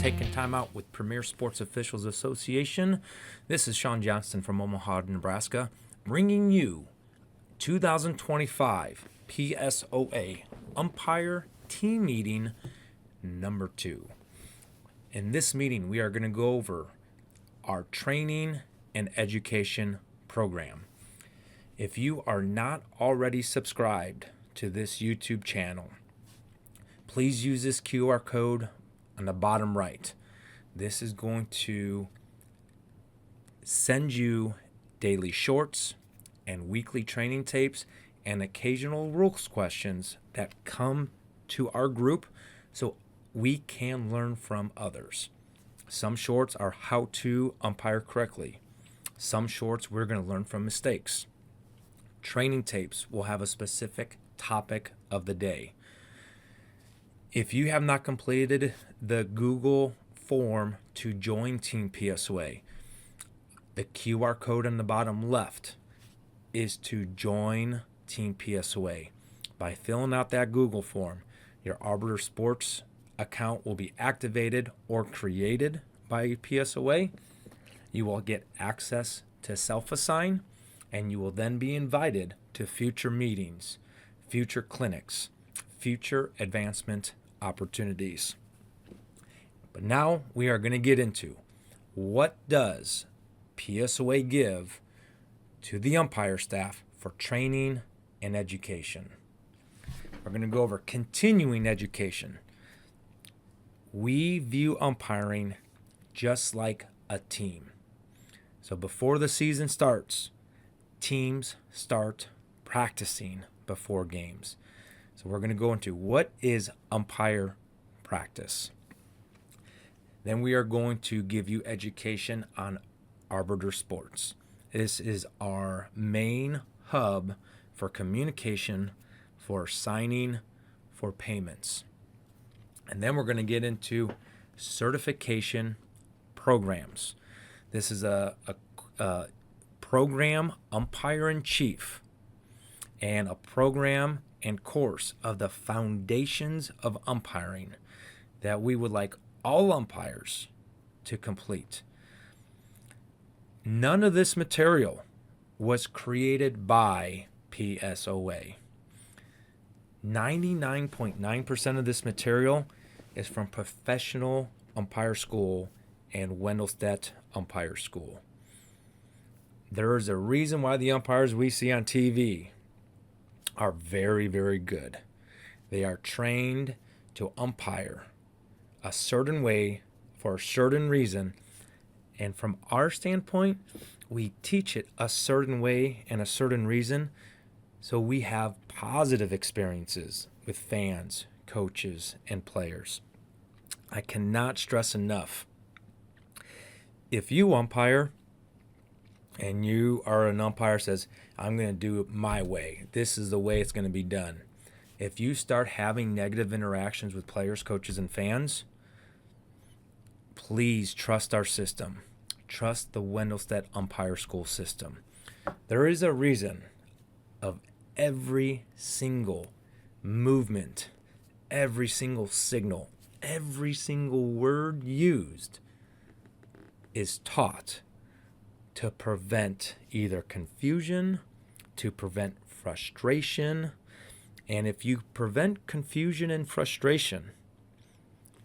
taking time out with Premier Sports Officials Association. This is Sean Johnston from Omaha, Nebraska, bringing you 2025 PSOA Umpire Team Meeting number 2. In this meeting, we are going to go over our training and education program. If you are not already subscribed to this YouTube channel, please use this QR code on the bottom right. This is going to send you daily shorts and weekly training tapes and occasional rules questions that come to our group so we can learn from others. Some shorts are how to umpire correctly. Some shorts we're going to learn from mistakes. Training tapes will have a specific topic of the day. If you have not completed the Google form to join Team PSOA, the QR code on the bottom left is to join Team PSOA. By filling out that Google form, your Arbiter Sports account will be activated or created by PSOA. You will get access to self-assign, and you will then be invited to future meetings, future clinics, future advancement opportunities. But now we are going to get into what does PSOA give to the umpire staff for training and education. We're going to go over continuing education. We view umpiring just like a team. So before the season starts, teams start practicing before games. So we're going to go into what is umpire practice. Then we are going to give you education on Arbiter Sports. This is our main hub for communication, for signing, for payments. And then we're going to get into certification programs. This is a program umpire-in-chief and a program and course of the foundations of umpiring that we would like all umpires to complete. None of this material was created by PSOA. 99.9% of this material is from Professional Umpire School and Wendelstedt Umpire School. There is a reason why the umpires we see on TV are very, very good. They are trained to umpire a certain way for a certain reason, and from our standpoint, we teach it a certain way and a certain reason so we have positive experiences with fans, coaches, and players. I cannot stress enough, if you umpire and you are an umpire says, I'm going to do it my way, this is the way it's going to be done. If you start having negative interactions with players, coaches, and fans, please trust our system. Trust the Wendelstedt Umpire School system. There is a reason of every single movement, every single signal, every single word used is taught to prevent either confusion, to prevent frustration. And if you prevent confusion and frustration,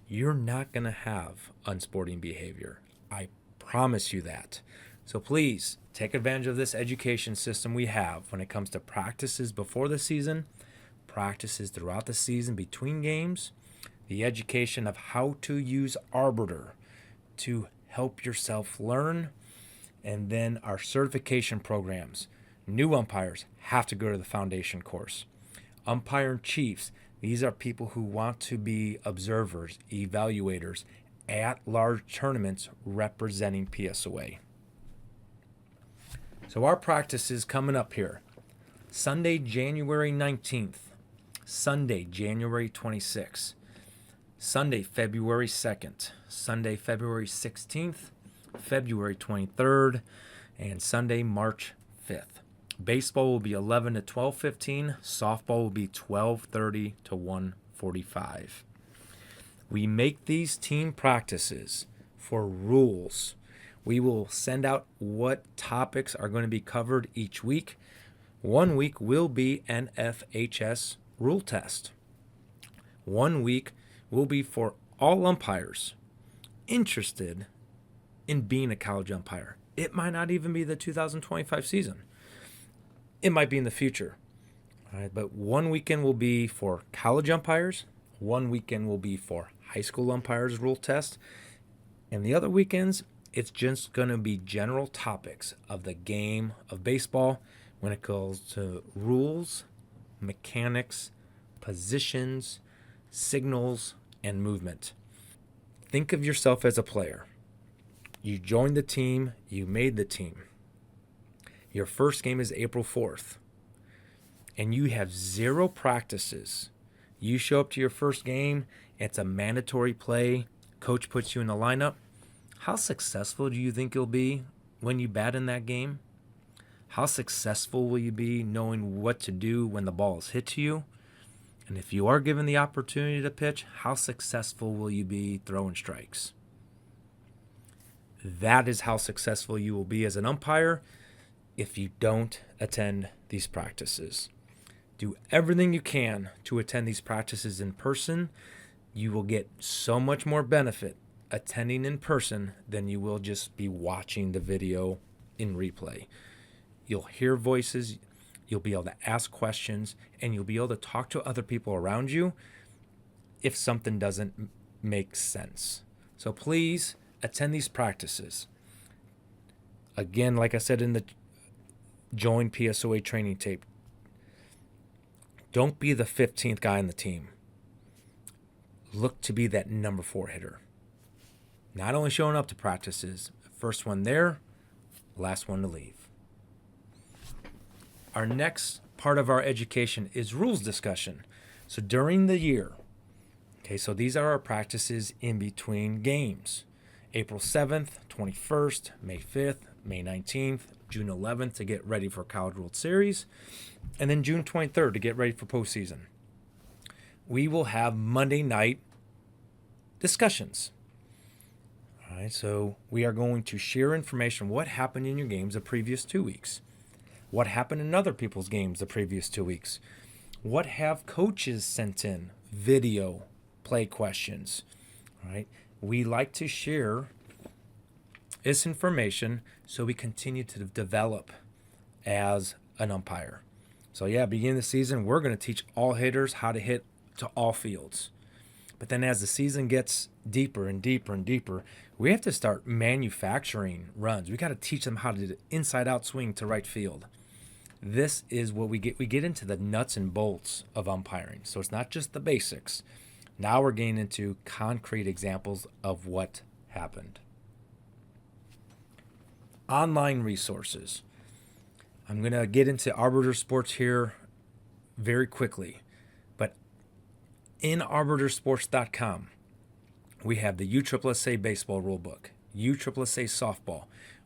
you're not going to have unsporting behavior. I promise you that. So please take advantage of this education system we have when it comes to practices before the season, practices throughout the season between games, the education of how to use Arbiter to help yourself learn, and then our certification programs. New umpires have to go to the foundation course. Umpire-in-chiefs, these are people who want to be observers, evaluators at large tournaments representing PSOA. So our practice is coming up here. Sunday, January 19th. Sunday, January 26th. Sunday, February 2nd. Sunday, February 16th. February 23rd. And Sunday, March 5th. Baseball will be 11 to 12:15. Softball will be 12:30 to 1:45. We make these team practices for rules. We will send out what topics are going to be covered each week. 1 week will be an FHS rule test. 1 week will be for all umpires interested in being a college umpire. It might not even be the 2025 season. It might be in the future. All right, but 1 weekend will be for college umpires. 1 weekend will be for high school umpires rule test. And the other weekends, it's just going to be general topics of the game of baseball when it goes to rules, mechanics, positions, signals, and movement. Think of yourself as a player. You joined the team, you made the team. Your first game is April 4th, and you have 0 practices. You show up to your first game, it's a mandatory play, coach puts you in the lineup. How successful do you think you'll be when you bat in that game? How successful will you be knowing what to do when the ball is hit to you? And if you are given the opportunity to pitch, how successful will you be throwing strikes? That is how successful you will be as an umpire if you don't attend these practices. Do everything you can to attend these practices in person. You will get so much more benefit attending in person than you will just be watching the video in replay. You'll hear voices, you'll be able to ask questions, and you'll be able to talk to other people around you if something doesn't make sense. So please attend these practices. Again, like I said in the Join PSOA training tape, don't be the 15th guy on the team. Look to be that number 4 hitter. Not only showing up to practices, first one there, last one to leave. Our next part of our education is rules discussion. So during the year, okay, so these are our practices in between games. April 7th, 21st, May 5th, May 19th, June 11th to get ready for College World Series, and then June 23rd to get ready for postseason. We will have Monday night discussions. All right, so we are going to share information, what happened in your games the previous 2 weeks, what happened in other people's games the previous 2 weeks, what have coaches sent in, video, play questions. All right, we like to share this information so we continue to develop as an umpire. So yeah, beginning of the season, we're going to teach all hitters how to hit to all fields. But then as the season gets deeper and deeper and deeper, we have to start manufacturing runs. We got to teach them how to do the inside-out swing to right field. This is what we get. We get into the nuts and bolts of umpiring. So it's not just the basics. Now we're getting into concrete examples of what happened. Online resources. I'm going to get into Arbiter Sports here very quickly. But in arbitersports.com, we have the USSSA baseball rulebook, USSSA softball,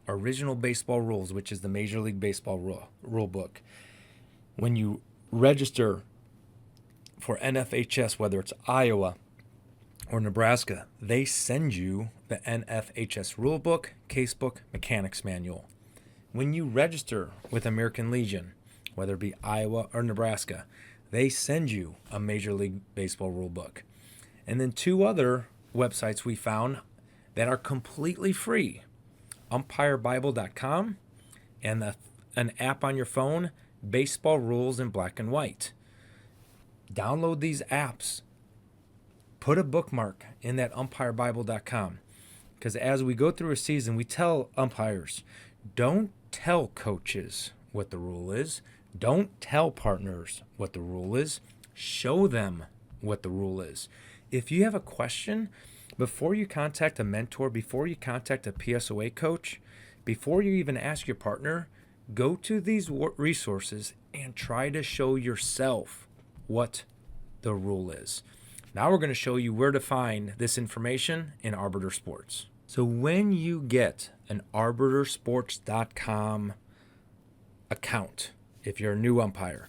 original baseball rules, which is the Major League Baseball rule book. When you register for NFHS, whether it's Iowa or Nebraska, they send you the NFHS rulebook, casebook, mechanics manual. When you register with American Legion, whether it be Iowa or Nebraska, they send you a Major League Baseball rulebook. And then 2 other websites we found that are completely free, umpirebible.com and an app on your phone, Baseball Rules in Black and White. Download these apps. Put a bookmark in that umpirebible.com, because as we go through a season, we tell umpires, don't tell coaches what the rule is. Don't tell partners what the rule is. Show them what the rule is. If you have a question, before you contact a mentor, before you contact a PSOA coach, before you even ask your partner, go to these resources and try to show yourself what the rule is. Now we're going to show you where to find this information in Arbiter Sports. So when you get an arbitersports.com account, if you're a new umpire,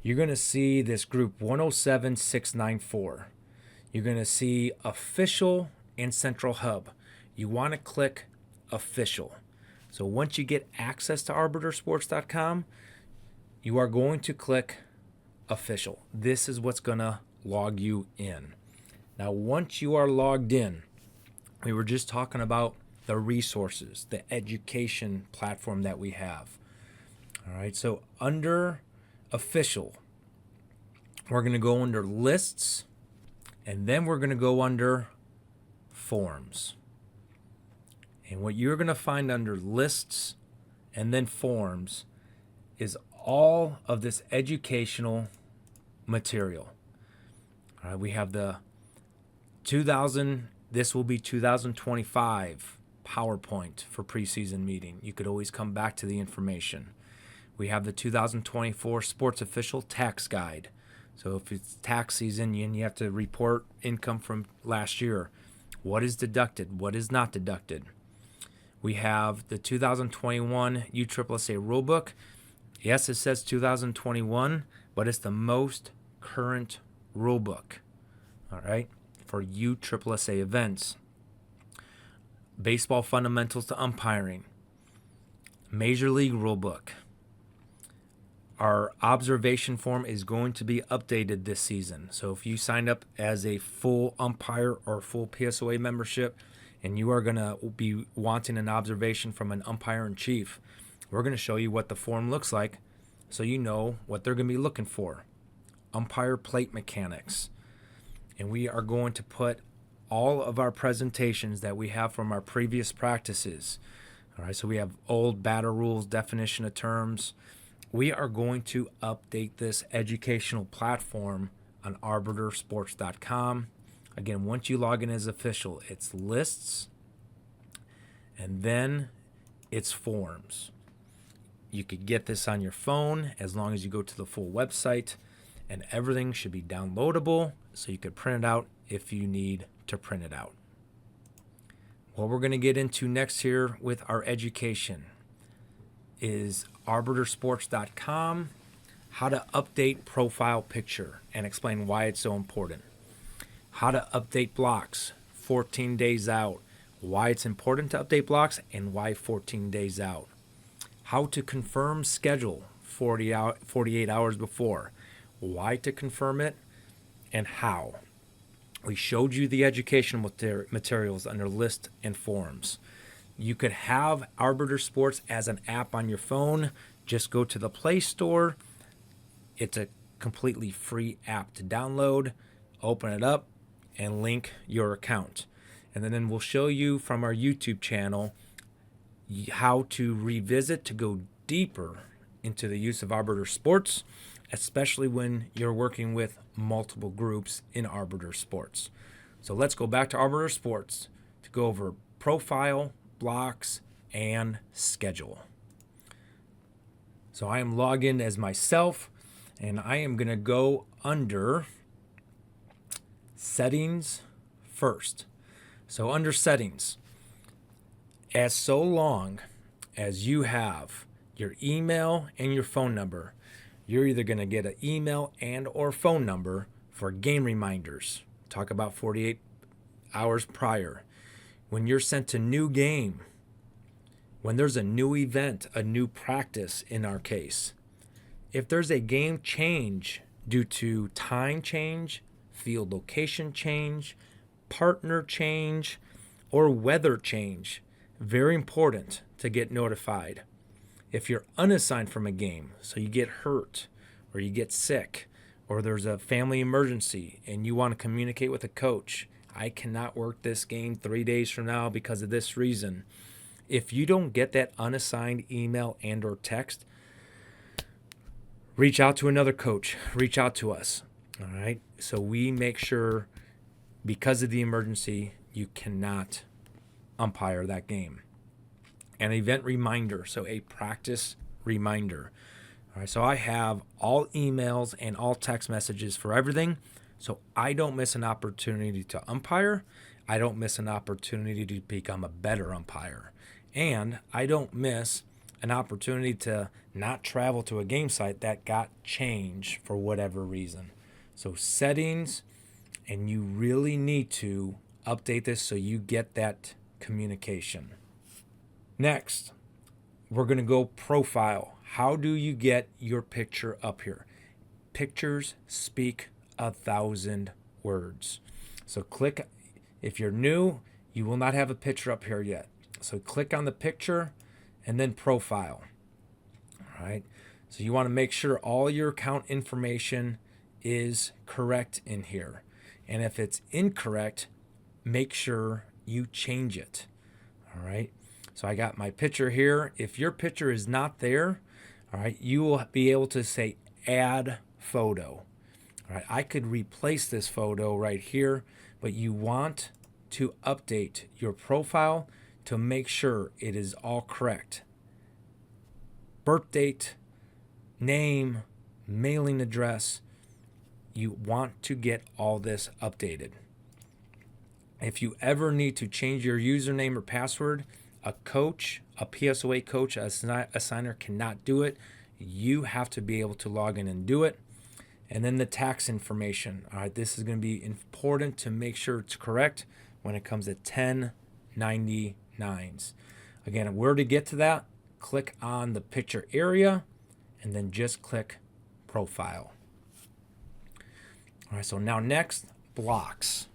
you're going to see this group 107694. you're going to see official and central hub. You want to click official. So once you get access to arbitersports.com, you are going to click official. This is what's going to log you in. Now, once you are logged in, we were just talking about the resources, the education platform that we have. All right, so under official, we're going to go under lists, and then we're going to go under forms. And what you're going to find under lists and then forms is all of this educational material. All right, we have the this will be 2025 PowerPoint for preseason meeting. You could always come back to the information. We have the 2024 Sports Official Tax Guide. So if it's tax season and you have to report income from last year, what is deducted, what is not deducted. We have the 2021 USSSA Rulebook. Yes, it says 2021, but it's the most current rulebook, all right, for USSSA events. Baseball Fundamentals to Umpiring. Major League Rulebook. Our observation form is going to be updated this season. So if you signed up as a full umpire or full PSOA membership and you are going to be wanting an observation from an umpire in chief, we're going to show you what the form looks like so you know what they're going to be looking for. Umpire plate mechanics. And we are going to put all of our presentations that we have from our previous practices. All right, so we have old batter rules, definition of terms. We are going to update this educational platform on arbitersports.com. Again, once you log in as official, it's lists and then it's forms. You could get this on your phone as long as you go to the full website, and everything should be downloadable so you could print it out if you need to print it out. What we're going to get into next here with our education is arbitersports.com, how to update profile picture and explain why it's so important. How to update blocks 14 days out, why it's important to update blocks and why 14 days out. How to confirm schedule 48 hours before, why to confirm it, and how. We showed you the educational materials under list and forms. You could have Arbiter Sports as an app on your phone. Just go to the Play Store. It's a completely free app to download. Open it up and link your account. And then we'll show you from our YouTube channel how to revisit to go deeper into the use of Arbiter Sports, especially when you're working with multiple groups in Arbiter Sports. So let's go back to Arbiter Sports to go over profile, blocks, and schedule. So I am logged in as myself, and I am going to go under settings first. So under settings, as so long as you have your email and your phone number, you're either going to get an email and or phone number for game reminders. Talk about 48 hours prior. When you're sent to new game, when there's a new event, a new practice in our case, if there's a game change due to time change, field location change, partner change, or weather change, very important to get notified. If you're unassigned from a game, so you get hurt or you get sick or there's a family emergency and you want to communicate with a coach, I cannot work this game 3 days from now because of this reason. If you don't get that unassigned email and or text, reach out to another coach, reach out to us. All right. So we make sure because of the emergency, you cannot umpire that game. An event reminder, so a practice reminder. All right, so I have all emails and all text messages for everything, so I don't miss an opportunity to umpire. I don't miss an opportunity to become a better umpire. And I don't miss an opportunity to not travel to a game site that got changed for whatever reason. So settings, And you really need to update this so you get that communication. Next, we're going to go profile. How do you get your picture up here? Pictures speak 1,000 words. So click, if you're new, you will not have a picture up here yet. So click on the picture and then profile. All right. So you want to make sure all your account information is correct in here. And if it's incorrect, make sure you change it. All right. So I got my picture here. If your picture is not there, all right, you will be able to say add photo. All right. I could replace this photo right here, but you want to update your profile to make sure it is all correct. Birth date, name, mailing address. You want to get all this updated. If you ever need to change your username or password, a coach, a PSOA coach, a assigner cannot do it. You have to be able to log in and do it. And then the tax information. All right, this is going to be important to make sure it's correct when it comes to 1099s. Again, where to get to that, click on the picture area and then just click profile. All right, so now next, blocks.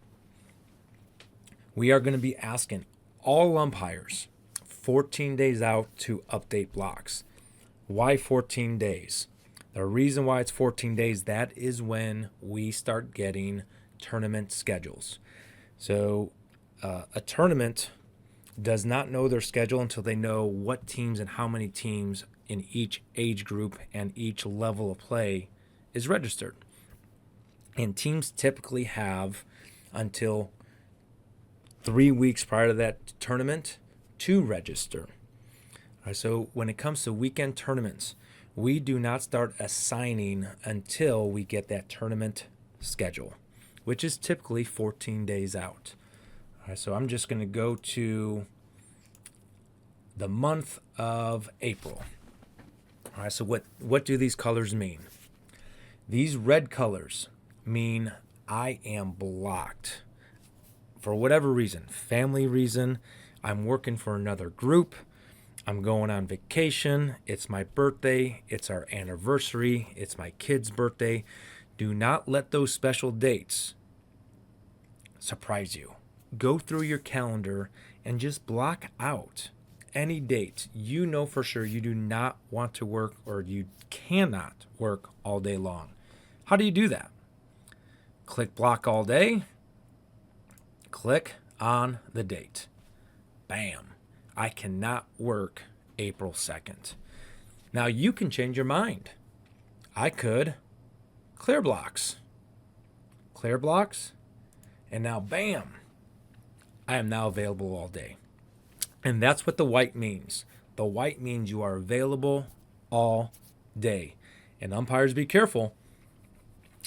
We are going to be asking all umpires 14 days out to update blocks. Why 14 days? The reason why it's 14 days, that is when we start getting tournament schedules. So a tournament does not know their schedule until they know what teams and how many teams in each age group and each level of play is registered. And teams typically have until 3 weeks prior to that tournament to register. All right, so when it comes to weekend tournaments, we do not start assigning until we get that tournament schedule, which is typically 14 days out. All right, so I'm just going to go to the month of April. All right, so what do these colors mean? These red colors mean I am blocked. For whatever reason, family reason, I'm working for another group, I'm going on vacation, it's my birthday, it's our anniversary, it's my kid's birthday. Do not let those special dates surprise you. Go through your calendar and just block out any date you know for sure you do not want to work or you cannot work all day long. How do you do that? Click block all day. Click on the date. Bam. I cannot work April 2nd. Now you can change your mind. I could clear blocks. Clear blocks. And now bam. I am now available all day. And that's what the white means. The white means you are available all day. And umpires, be careful,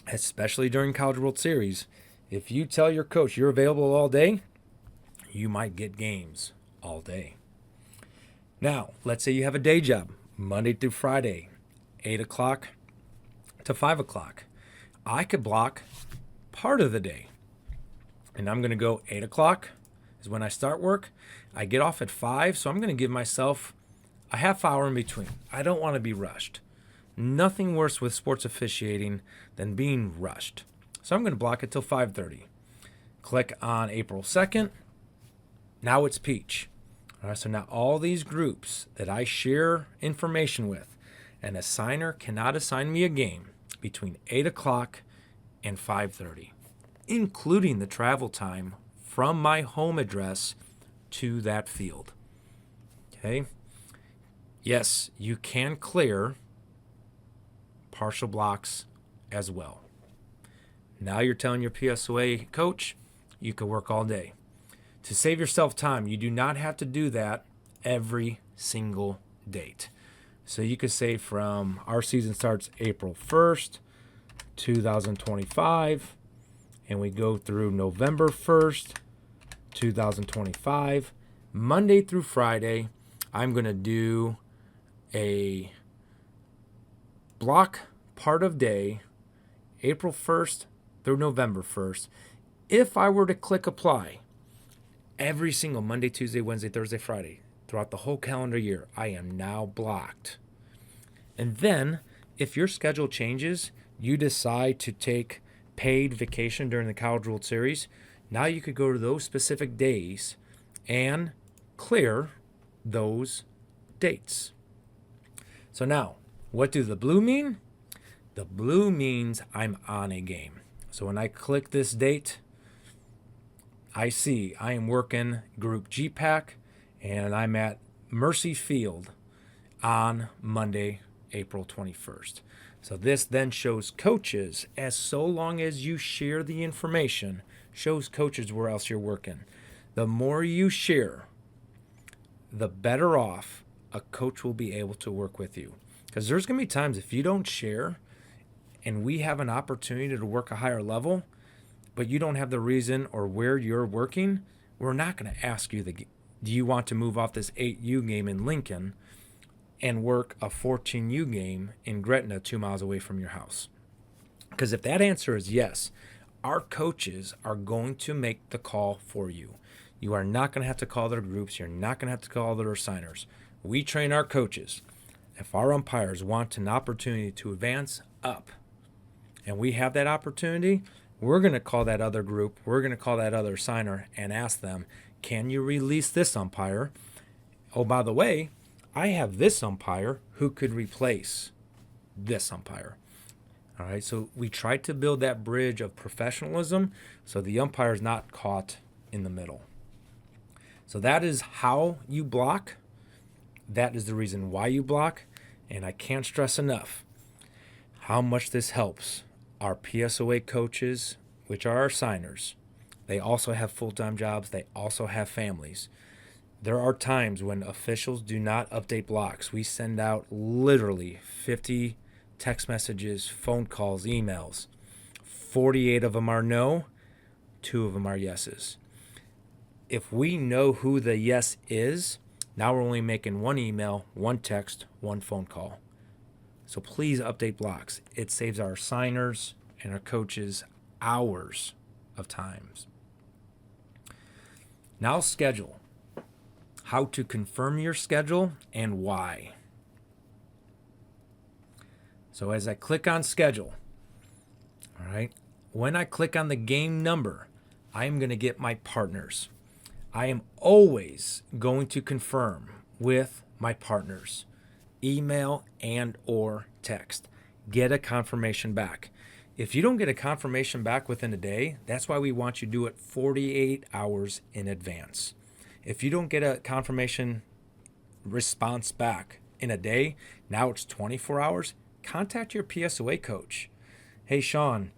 especially during College World Series. If you tell your coach you're available all day, you might get games all day. Now, let's say you have a day job, Monday through Friday, 8 o'clock to 5 o'clock. I could block part of the day. And I'm going to go 8 o'clock is when I start work. I get off at 5, so I'm going to give myself a half hour in between. I don't want to be rushed. Nothing worse with sports officiating than being rushed. So I'm going to block it till 5:30. Click on April 2nd. Now it's peach. All right, so now all these groups that I share information with, an assigner cannot assign me a game between 8 o'clock and 5:30, including the travel time from my home address to that field. Okay? Yes, you can clear partial blocks as well. Now you're telling your PSOA coach you can work all day. To save yourself time, you do not have to do that every single date. So you could say from our season starts April 1st, 2025, and we go through November 1st, 2025. Monday through Friday, I'm going to do a block part of day, April 1st through November 1st, if I were to click apply every single Monday, Tuesday, Wednesday, Thursday, Friday, throughout the whole calendar year, I am now blocked. And then if your schedule changes, you decide to take paid vacation during the College World Series, now you could go to those specific days and clear those dates. So now, what do the blue mean? The blue means I'm on a game. So when I click this date, I see I am working Group GPAC and I'm at Mercy Field on Monday, April 21st. So this then shows coaches, as so long as you share the information, shows coaches where else you're working. The more you share, the better off a coach will be able to work with you. Because there's going to be times if you don't share and we have an opportunity to work a higher level, but you don't have the reason or where you're working, we're not going to ask you, do you want to move off this 8U game in Lincoln and work a 14U game in Gretna 2 miles away from your house? Because if that answer is yes, our coaches are going to make the call for you. You are not going to have to call their groups. You're not going to have to call their signers. We train our coaches. If our umpires want an opportunity to advance up and we have that opportunity, we're going to call that other group. We're going to call that other signer and ask them, can you release this umpire? Oh, by the way, I have this umpire who could replace this umpire. All right, so we try to build that bridge of professionalism so the umpire is not caught in the middle. So that is how you block. That is the reason why you block. And I can't stress enough how much this helps our PSOA coaches, which are our signers. They also have full-time jobs. They also have families. There are times when officials do not update blocks. We send out literally 50 text messages, phone calls, emails. 48 of them are no, 2 of them are yeses. If we know who the yes is, now we're only making 1 email, 1 text, 1 phone call. So please update blocks. It saves our signers and our coaches hours of times. Now schedule. How to confirm your schedule and why. So as I click on schedule, all right, when I click on the game number, I am going to get my partners. I am always going to confirm with my partners, email and or text. Get a confirmation back. If you don't get a confirmation back within a day, that's why we want you to do it 48 hours in advance. If you don't get a confirmation response back in a day, now it's 24 hours, contact your PSOA coach. Hey, Sean,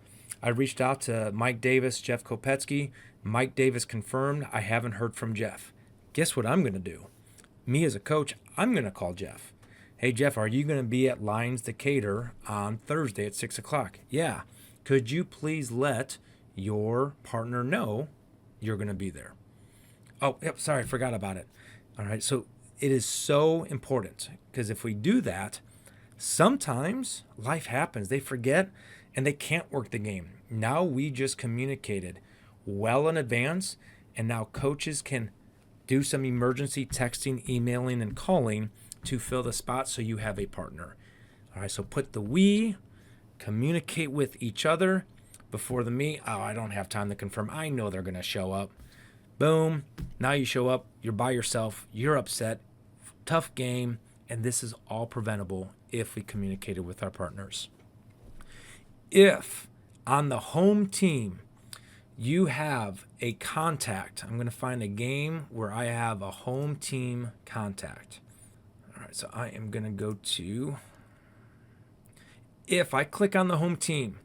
I reached out to Mike Davis, Jeff Kopetsky. Mike Davis confirmed. I haven't heard from Jeff. Guess what I'm going to do? Me as a coach, I'm going to call Jeff. Hey, Jeff, are you going to be at Lions Decatur on Thursday at 6 o'clock? Yeah. Could you please let your partner know you're going to be there? Oh, yep, sorry, I forgot about it. All right, so it is so important because if we do that, sometimes life happens. They forget and they can't work the game. Now we just communicated well in advance, and now coaches can do some emergency texting, emailing, and calling to fill the spot so you have a partner. All right, so put the we, communicate with each other before the me. Oh, I don't have time to confirm. I know they're going to show up. Boom. Now you show up. You're by yourself. You're upset. Tough game. And this is all preventable if we communicated with our partners. If on the home team you have a contact, I'm going to find a game where I have a home team contact. All right, so I am going to go to, if I click on the home team,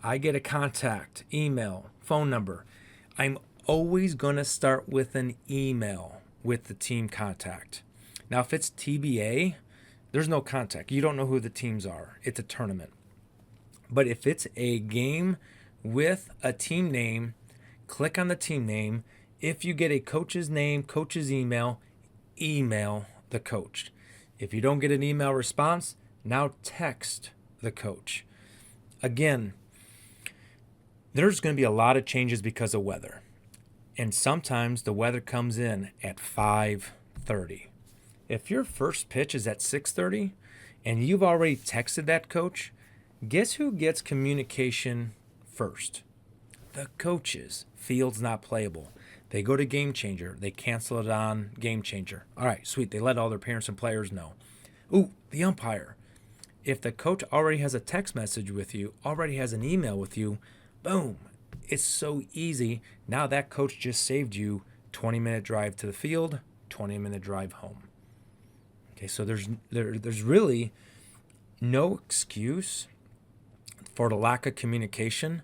I get a contact, email, phone number. I'm always going to start with an email with the team contact. Now, if it's TBA, there's no contact. You don't know who the teams are. It's a tournament. But if it's a game with a team name, click on the team name. If you get a coach's name, coach's email, email the coach. If you don't get an email response, now text the coach. Again, There's going to be a lot of changes because of weather. And sometimes the weather comes in at 5:30. If your first pitch is at 6:30 and you've already texted that coach, guess who gets communication first? The coaches. Field's not playable. They go to Game Changer. They cancel it on Game Changer. All right, sweet. They let all their parents and players know. Ooh, the umpire. If the coach already has a text message with you, already has an email with you, boom. It's so easy. Now that coach just saved you 20-minute drive to the field, 20-minute drive home. Okay, so there's really no excuse for the lack of communication.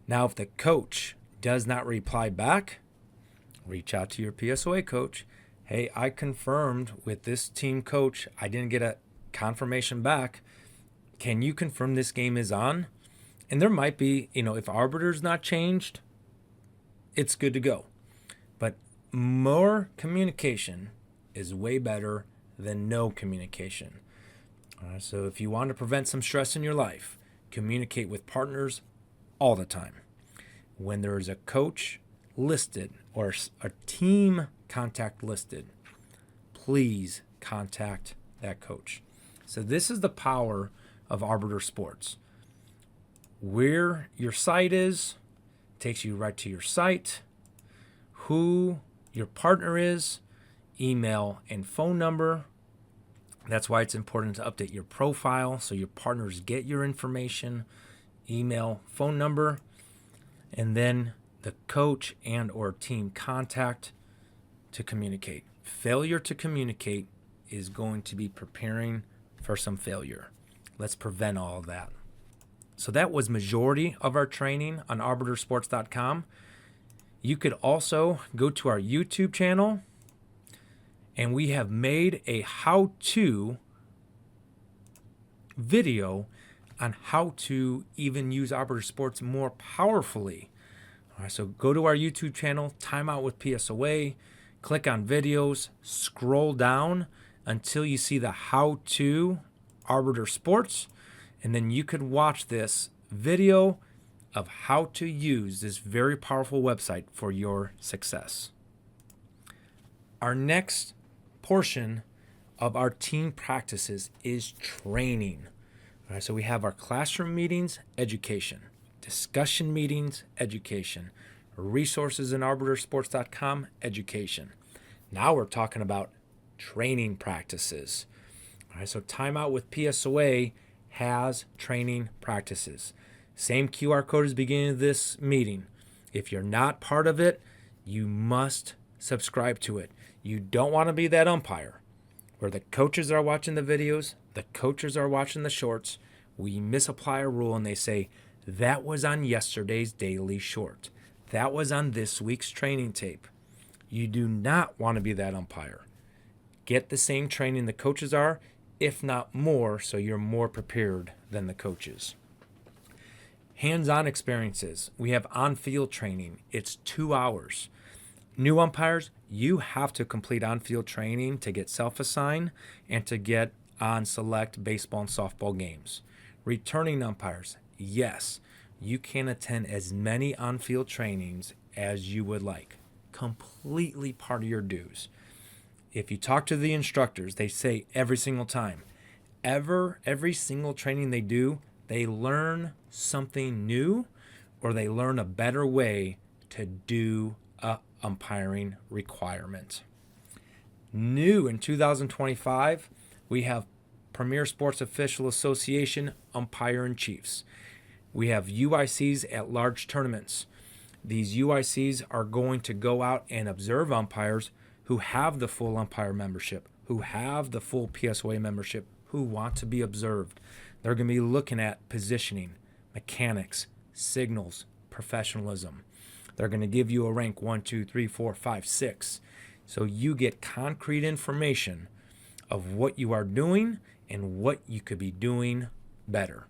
Now, if the coach does not reply back, reach out to your PSOA coach. Hey, I confirmed with this team coach. I didn't get a confirmation back. Can you confirm this game is on? And there might be, if Arbiter's not changed, it's good to go. But more communication is way better than no communication. So if you want to prevent some stress in your life, communicate with partners all the time. When there is a coach listed or a team contact listed, please contact that coach. So this is the power of Arbiter Sports. Where your site is takes you right to your site, who your partner is, email and phone number. That's why it's important to update your profile so your partners get your information, email, phone number, and then the coach and or team contact to communicate. Failure to communicate is going to be preparing for some failure. Let's prevent all of that. So that was majority of our training on arbitersports.com. You could also go to our YouTube channel, and we have made a how-to video on how to even use Arbiter Sports more powerfully. All right, so go to our YouTube channel, Time Out with PSOA, click on videos, scroll down until you see the how-to Arbiter Sports, and then you could watch this video of how to use this very powerful website for your success. Our next portion of our team practices is training. All right, so we have our classroom meetings, education, discussion meetings, education, resources in arbitersports.com, education. Now we're talking about training practices. All right, so Time Out with PSOA has training practices. Same QR code as the beginning of this meeting. If you're not part of it, you must subscribe to it. You don't want to be that umpire where the coaches are watching the videos, the coaches are watching the shorts. We misapply a rule and they say, that was on yesterday's daily short. That was on this week's training tape. You do not want to be that umpire. Get the same training the coaches are, if not more, so you're more prepared than the coaches. Hands-on experiences. We have on-field training. It's 2 hours. New umpires, you have to complete on-field training to get self-assigned and to get on select baseball and softball games. Returning umpires, yes, you can attend as many on-field trainings as you would like. Completely part of your dues. If you talk to the instructors, they say every single time, every single training they do, they learn something new or they learn a better way to do a umpiring requirement. New in 2025, we have Premier Sports Official Association Umpire-in-Chiefs. We have UICs at large tournaments. These UICs are going to go out and observe umpires who have the full umpire membership, who have the full PSOA membership, who want to be observed. They're going to be looking at positioning, mechanics, signals, professionalism. They're going to give you a rank 1, 2, 3, 4, 5, 6. So you get concrete information of what you are doing and what you could be doing better.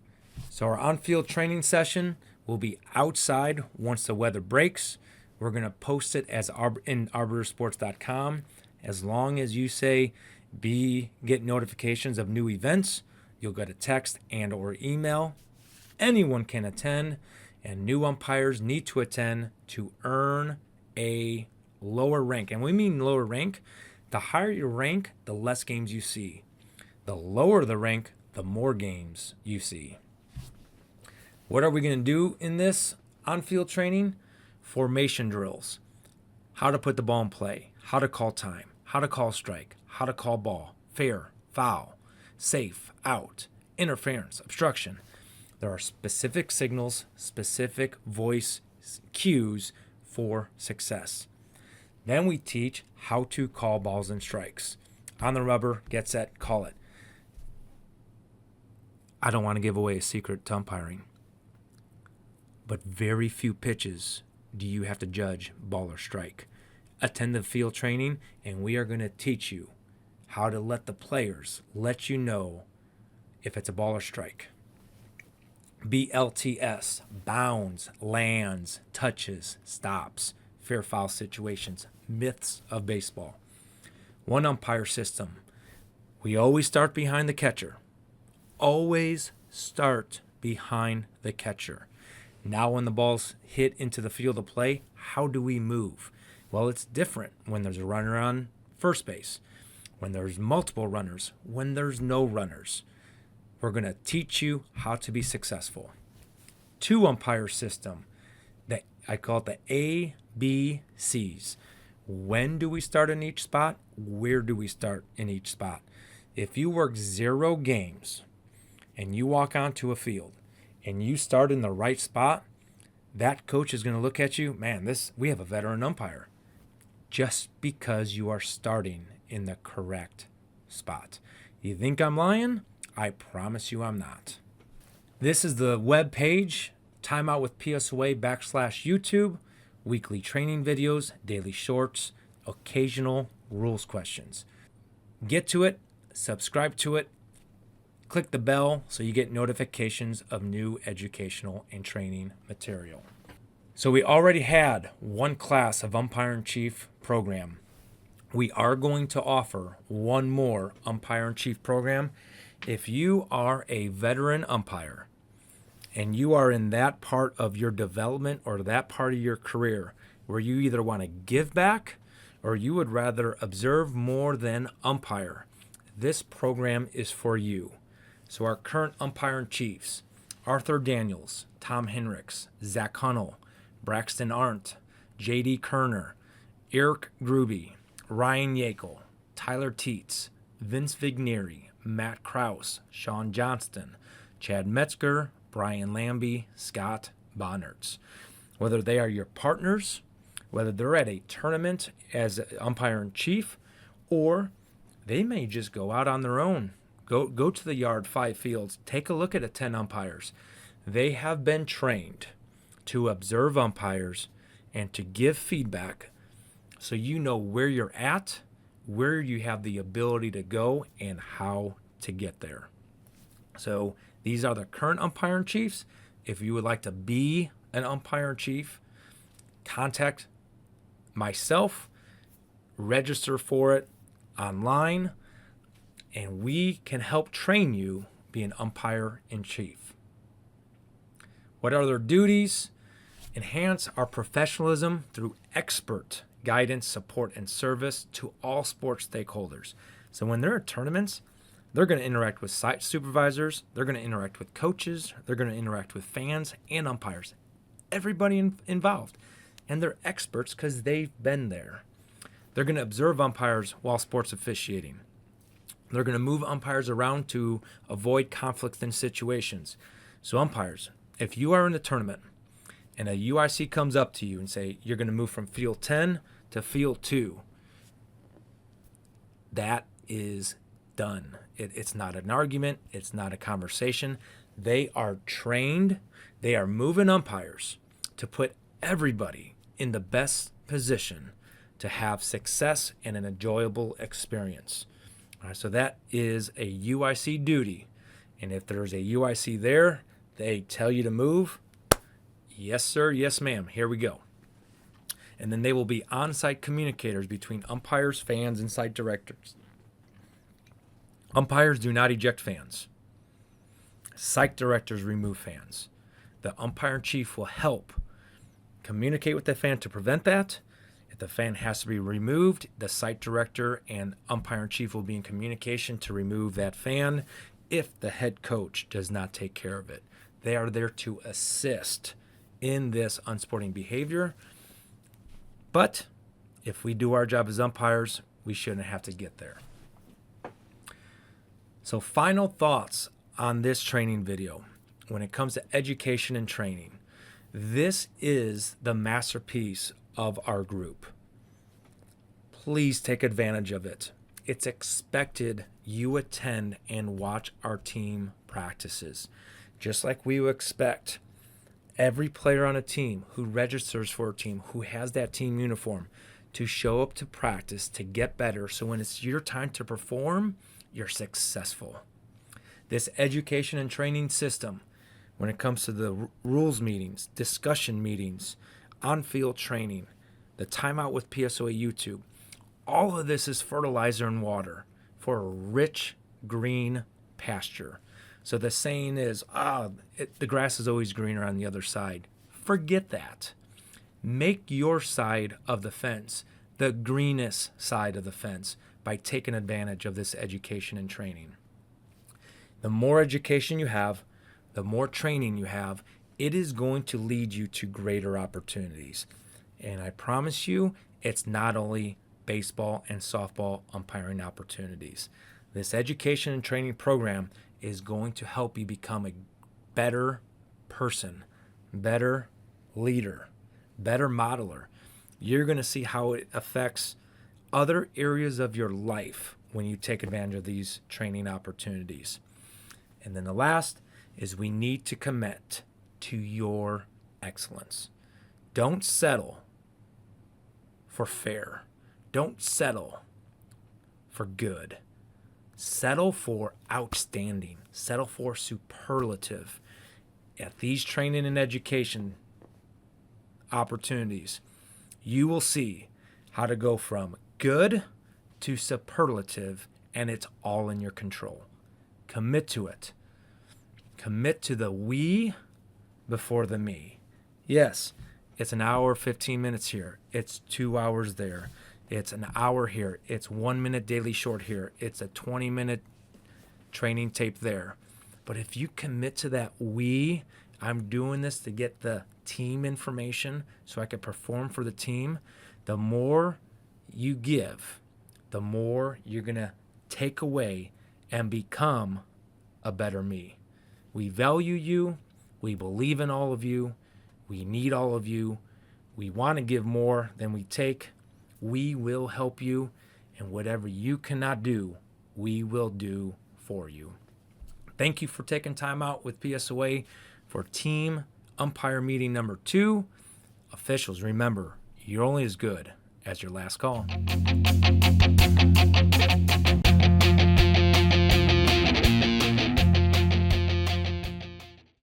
So our on-field training session will be outside once the weather breaks. We're going to post it as in arbitersports.com. As long as you say get notifications of new events, you'll get a text and or email. Anyone can attend, and new umpires need to attend to earn a lower rank. And we mean lower rank. The higher your rank, the less games you see. The lower the rank, the more games you see. What are we going to do in this on-field training? Formation drills. How to put the ball in play. How to call time. How to call strike. How to call ball. Fair, foul, safe, out, interference, obstruction. There are specific signals, specific voice cues for success. Then we teach how to call balls and strikes. On the rubber, get set, call it. I don't want to give away a secret to umpiring, but very few pitches do you have to judge ball or strike. Attend the field training, and we are going to teach you how to let the players let you know if it's a ball or strike. BLTS, bounds, lands, touches, stops, fair foul situations, myths of baseball. One umpire system. We always start behind the catcher. Always start behind the catcher. Now when the ball's hit into the field of play, how do we move? Well, it's different when there's a runner on first base, when there's multiple runners, when there's no runners. We're going to teach you how to be successful. Two umpire system. That I call it the ABCs. When do we start in each spot? Where do we start in each spot? If you work 0 games and you walk onto a field and you start in the right spot, that coach is going to look at you, man, we have a veteran umpire. Just because you are starting in the correct spot. You think I'm lying? I promise you I'm not. This is the web page, Timeout with PSOA /YouTube, weekly training videos, daily shorts, occasional rules questions. Get to it, subscribe to it, click the bell so you get notifications of new educational and training material. So we already had one class of Umpire-in-Chief program. We are going to offer one more Umpire-in-Chief program. If you are a veteran umpire and you are in that part of your development or that part of your career where you either want to give back or you would rather observe more than umpire, this program is for you. So our current Umpire-in-Chiefs, Arthur Daniels, Tom Henricks, Zach Hunnell, Braxton Arndt, J.D. Kerner, Eric Gruby, Ryan Yakel, Tyler Teets, Vince Vigneri, Matt Krause, Sean Johnston, Chad Metzger, Brian Lambie, Scott Bonnerts. Whether they are your partners, whether they're at a tournament as Umpire-in-Chief, or they may just go out on their own. Go to the yard 5 fields. Take a look at 10 umpires. They have been trained to observe umpires and to give feedback so you know where you're at, where you have the ability to go, and how to get there. So these are the current Umpire-in-Chiefs. If you would like to be an Umpire-in-Chief, contact myself, register for it online, and we can help train you be an Umpire-in-Chief. What are their duties? Enhance our professionalism through expert guidance, support, and service to all sports stakeholders. So when they're at tournaments, they're going to interact with site supervisors, they're going to interact with coaches, they're going to interact with fans and umpires, everybody involved. And they're experts because they've been there. They're going to observe umpires while sports officiating. They're going to move umpires around to avoid conflicts in situations. So umpires, if you are in a tournament and a UIC comes up to you and say, you're going to move from field 10 to field 2, that is done. It's not an argument. It's not a conversation. They are trained. They are moving umpires to put everybody in the best position to have success and an enjoyable experience. All right, so that is a UIC duty. And if there's a UIC there, they tell you to move. Yes, sir. Yes, ma'am. Here we go. And then they will be on-site communicators between umpires, fans, and site directors. Umpires do not eject fans. Site directors remove fans. The umpire in chief will help communicate with the fan to prevent that. If the fan has to be removed, the site director and umpire in chief will be in communication to remove that fan if the head coach does not take care of it. They are there to assist in this unsporting behavior. But if we do our job as umpires, we shouldn't have to get there. So final thoughts on this training video. When it comes to education and training, this is the masterpiece of our group. Please take advantage of it. It's expected you attend and watch our team practices. Just like we expect every player on a team who registers for a team, who has that team uniform, to show up to practice to get better, so when it's your time to perform, you're successful. This education and training system, when it comes to the rules meetings, discussion meetings, on-field training, the timeout with PSOA YouTube, all of this is fertilizer and water for a rich green pasture. So the saying is, the grass is always greener on the other side. Forget that. Make your side of the fence the greenest side of the fence by taking advantage of this education and training. The more education you have, the more training you have, it is going to lead you to greater opportunities. And I promise you, it's not only baseball and softball umpiring opportunities. This education and training program is going to help you become a better person, better leader, better modeler. You're going to see how it affects other areas of your life when you take advantage of these training opportunities. And then the last is we need to commit to your excellence. Don't settle for fair. Don't settle for good. Settle for outstanding. Settle for superlative. At these training and education opportunities, you will see how to go from good to superlative, and it's all in your control. Commit to it. Commit to the we before the me. Yes, it's an hour, 15 minutes here. It's 2 hours there. It's an hour here. It's 1 minute daily short here. It's a 20-minute training tape there. But if you commit to that I'm doing this to get the team information so I can perform for the team, the more you give, the more you're going to take away and become a better me. We value you. We believe in all of you. We need all of you. We want to give more than we take. We will help you, and whatever you cannot do, we will do for you. Thank you for taking time out with PSOA for Team Umpire Meeting number 2. Officials, remember, you're only as good as your last call.